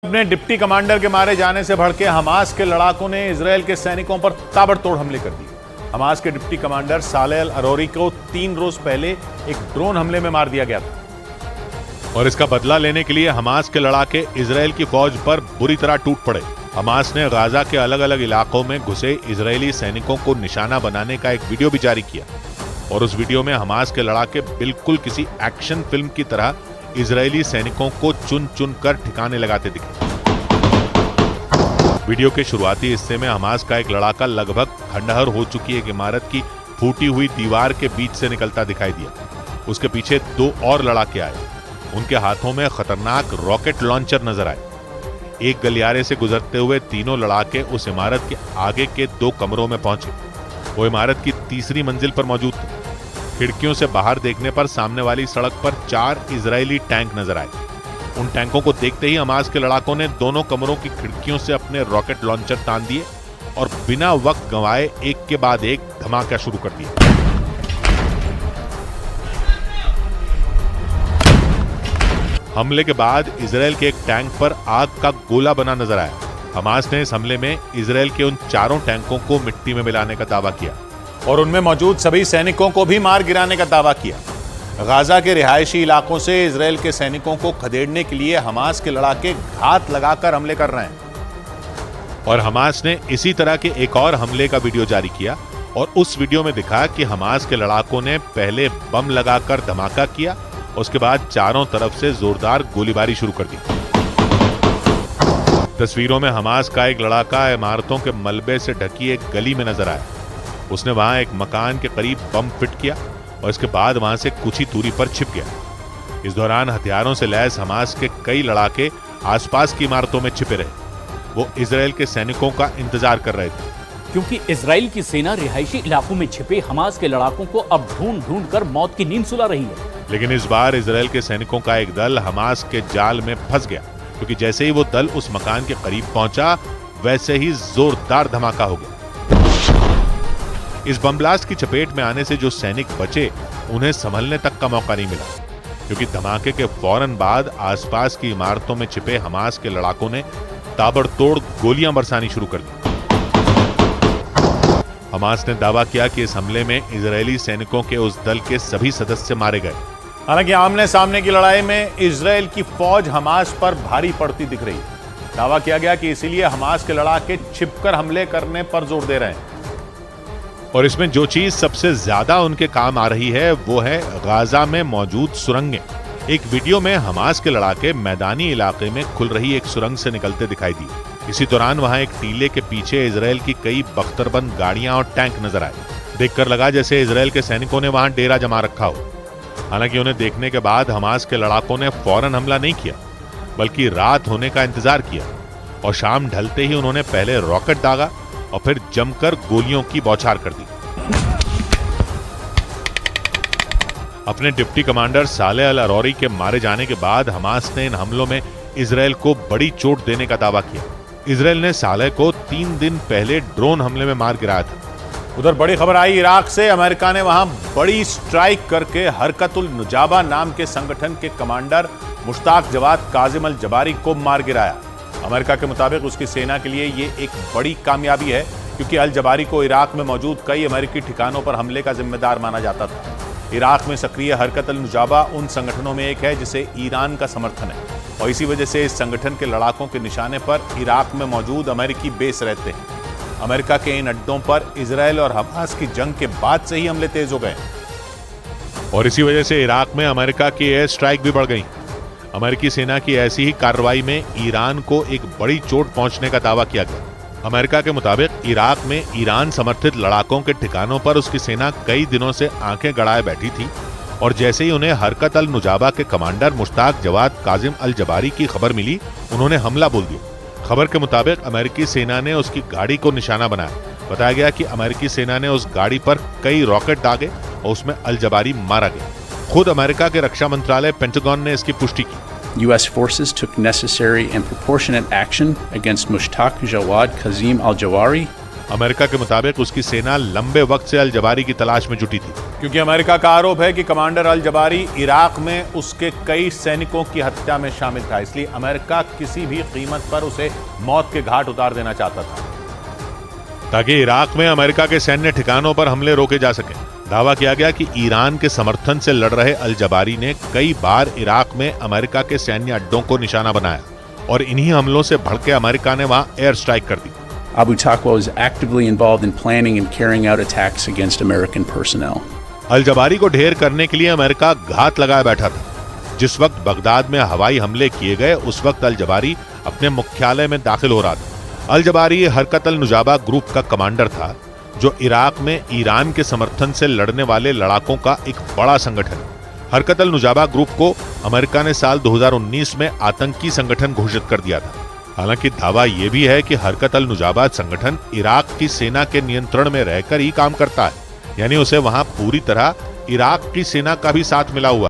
अपने deputy commander के मारे जाने से भड़के हमास के लड़ाकों ने इजरायल के सैनिकों पर ताबड़तोड़ हमले कर दिए। हमास के डिप्टी कमांडर सालेह अल अरोरी को 3 रोज पहले एक ड्रोन हमले में मार दिया गया था और इसका बदला लेने के लिए हमास के लड़ाके इजरायल की फौज पर बुरी तरह टूट पड़े। हमास ने गाजा के अलग अलग इलाकों में घुसे इजरायली सैनिकों को निशाना बनाने का एक वीडियो भी जारी किया और उस वीडियो में हमास के लड़ाके बिल्कुल किसी एक्शन फिल्म की तरह इजरायली सैनिकों को चुन चुन कर ठिकाने लगाते दिखे। वीडियो के शुरुआती हिस्से में हमास का एक लड़ाका लगभग खंडहर हो चुकी एक इमारत की फूटी हुई दीवार के बीच से निकलता दिखाई दिया। उसके पीछे 2 और लड़ाके आए। उनके हाथों में खतरनाक रॉकेट लॉन्चर नजर आए। एक गलियारे से गुजरते हुए तीनों लड़ाके उस इमारत के आगे के 2 कमरों में पहुंचे। वो इमारत की 3री मंजिल पर मौजूद थे। खिड़कियों से बाहर देखने पर सामने वाली सड़क पर 4 इजरायली टैंक नजर आए। उन टैंकों को देखते ही हमास के लड़ाकों ने दोनों कमरों की खिड़कियों से अपने रॉकेट लॉन्चर तान दिए और बिना वक्त गंवाए एक के बाद एक धमाका शुरू कर दिया। हमले के बाद इजरायल के एक टैंक पर आग का गोला बना नजर आया। हमास ने इस हमले में इजरायल के उन 4 टैंकों को मिट्टी में मिलाने का दावा किया और उनमें मौजूद सभी सैनिकों को भी मार गिराने का दावा किया। गाजा के रिहायशी इलाकों से इजरायल के सैनिकों को खदेड़ने के लिए हमास के लड़ाके घात लगाकर हमले कर रहे हैं और हमास ने इसी तरह के एक और हमले का वीडियो जारी किया और उस वीडियो में दिखा कि हमास के लड़ाकों ने पहले बम लगाकर धमाका किया, उसके बाद चारों तरफ से जोरदार गोलीबारी शुरू कर दी। तस्वीरों में हमास का एक लड़ाका इमारतों के मलबे से ढकी एक गली में नजर आया। उसने वहां एक मकान के करीब बम फिट किया और इसके बाद वहां से कुछ ही दूरी पर छिप गया। इस दौरान हथियारों से लैस हमास के कई लड़ाके आसपास की इमारतों में छिपे रहे। वो इजरायल के सैनिकों का इंतजार कर रहे थे क्योंकि इजरायल की सेना रिहायशी इलाकों में छिपे हमास के लड़ाकों को अब ढूंढ ढूंढ कर मौत की नींद सुला रही है। लेकिन इस बार इजरायल के सैनिकों का एक दल हमास के जाल में फंस गया, क्योंकि जैसे ही वो दल उस मकान के करीब पहुंचा वैसे ही जोरदार धमाका हो गया। इस बम ब्लास्ट की चपेट में आने से जो सैनिक बचे उन्हें संभलने तक का मौका नहीं मिला, क्योंकि धमाके के फौरन बाद आसपास की इमारतों में छिपे हमास के लड़ाकों ने ताबड़तोड़ गोलियां बरसानी शुरू कर दी। हमास ने दावा किया कि इस हमले में इजरायली सैनिकों के उस दल के सभी सदस्य मारे गए। हालांकि आमने सामने की लड़ाई में इजरायल की फौज हमास पर भारी पड़ती दिख रही है। दावा किया गया कि इसीलिए हमास के लड़ाके छिपकर हमले करने पर जोर दे रहे हैं और इसमें जो चीज सबसे ज्यादा उनके काम आ रही है वो है गाजा में मौजूद सुरंगें। एक वीडियो में हमास के लड़ाके मैदानी इलाके में खुल रही एक सुरंग से निकलते दिखाई दी। इसी दौरान वहां एक टीले के पीछे इजरायल की कई बख्तरबंद गाड़ियां और टैंक नजर आए। देखकर लगा जैसे इजरायल के सैनिकों ने वहां डेरा जमा रखा हो। हालांकि उन्हें देखने के बाद हमास के लड़ाकों ने फौरन हमला नहीं किया, बल्कि रात होने का इंतजार किया और शाम ढलते ही उन्होंने पहले रॉकेट दागा और फिर जमकर गोलियों की बौछार कर दी। अपने डिप्टी कमांडर सालेह अल अरोरी के मारे जाने के बाद हमास ने इन हमलों में इजरायल को बड़ी चोट देने का दावा किया। इजरायल ने सालेह को 3 दिन पहले ड्रोन हमले में मार गिराया था। उधर बड़ी खबर आई इराक से। अमेरिका ने वहां बड़ी स्ट्राइक करके हरकतुल नुजाबा नाम के संगठन के कमांडर मुश्ताक जवाद काजिम अल जबारी को मार गिराया। अमेरिका के मुताबिक उसकी सेना के लिए ये एक बड़ी कामयाबी है, क्योंकि अल जबारी को इराक में मौजूद कई अमेरिकी ठिकानों पर हमले का जिम्मेदार माना जाता था। इराक में सक्रिय हरकत अल नुजाबा उन संगठनों में एक है जिसे ईरान का समर्थन है और इसी वजह से इस संगठन के लड़ाकों के निशाने पर इराक में मौजूद अमेरिकी बेस रहते हैं। अमेरिका के इन अड्डों पर इजरायल और हमास की जंग के बाद से ही हमले तेज हो गए और इसी वजह से इराक में अमेरिका की एयर स्ट्राइक भी बढ़ गई। अमेरिकी सेना की ऐसी ही कार्रवाई में ईरान को एक बड़ी चोट पहुंचने का दावा किया गया। अमेरिका के मुताबिक इराक में ईरान समर्थित लड़ाकों के ठिकानों पर उसकी सेना कई दिनों से आंखें गड़ाए बैठी थी और जैसे ही उन्हें हरकत अल नुजाबा के कमांडर मुश्ताक जवाद काजिम अल जबारी की खबर मिली, उन्होंने हमला बोल दिया। खबर के मुताबिक अमेरिकी सेना ने उसकी गाड़ी को निशाना बनाया। बताया गया कि अमेरिकी सेना ने उस गाड़ी पर कई रॉकेट दागे और उसमें अल जबारी मारा गया। खुद अमेरिका के रक्षा मंत्रालय पेंटागन ने इसकी पुष्टि की। U.S. forces took necessary and proportionate action against Mushtaq Jawad Kazim al-Jawari. America के मुताबिक उसकी सेना लंबे वक्त से अल जबारी की तलाश में जुटी थी। क्योंकि अमेरिका का आरोप है कि कमांडर अल जबारी इराक में उसके कई सैनिकों की हत्या में शामिल था, इसलिए अमेरिका किसी भी कीमत पर उसे मौत के घाट उतार देना चाहता था ताकि इराक में अमेरिका के सैन्य ठिकानों पर हमले रोके जा सके। दावा किया गया कि ईरान के समर्थन से लड़ रहे अल जबारी ने कई बार इराक में अमेरिका के सैन्य अड्डों को निशाना बनाया और इन्हीं हमलों से भड़के अमेरिका ने वहां एयर स्ट्राइक कर दी। Abu Taqwa is actively involved in planning and carrying out attacks against American personnel. अल जबारी को ढेर करने के लिए अमेरिका घात लगाए बैठा था। जिस वक्त बगदाद में हवाई हमले किए गए उस वक्त अल जबारी अपने मुख्यालय में दाखिल हो रहा था। अल जबारी हरकत अल नुजाबा ग्रुप का कमांडर था, जो इराक में ईरान के समर्थन से लड़ने वाले लड़ाकों का एक बड़ा संगठन है। हरकत अल नुजाबा ग्रुप को अमेरिका ने साल 2019 में आतंकी संगठन घोषित कर दिया था। हालांकि दावा यह भी है कि हरकत अल नुजाबा संगठन इराक की सेना के नियंत्रण में रहकर ही काम करता है, यानी उसे वहां पूरी तरह इराक की सेना का भी साथ मिला हुआ।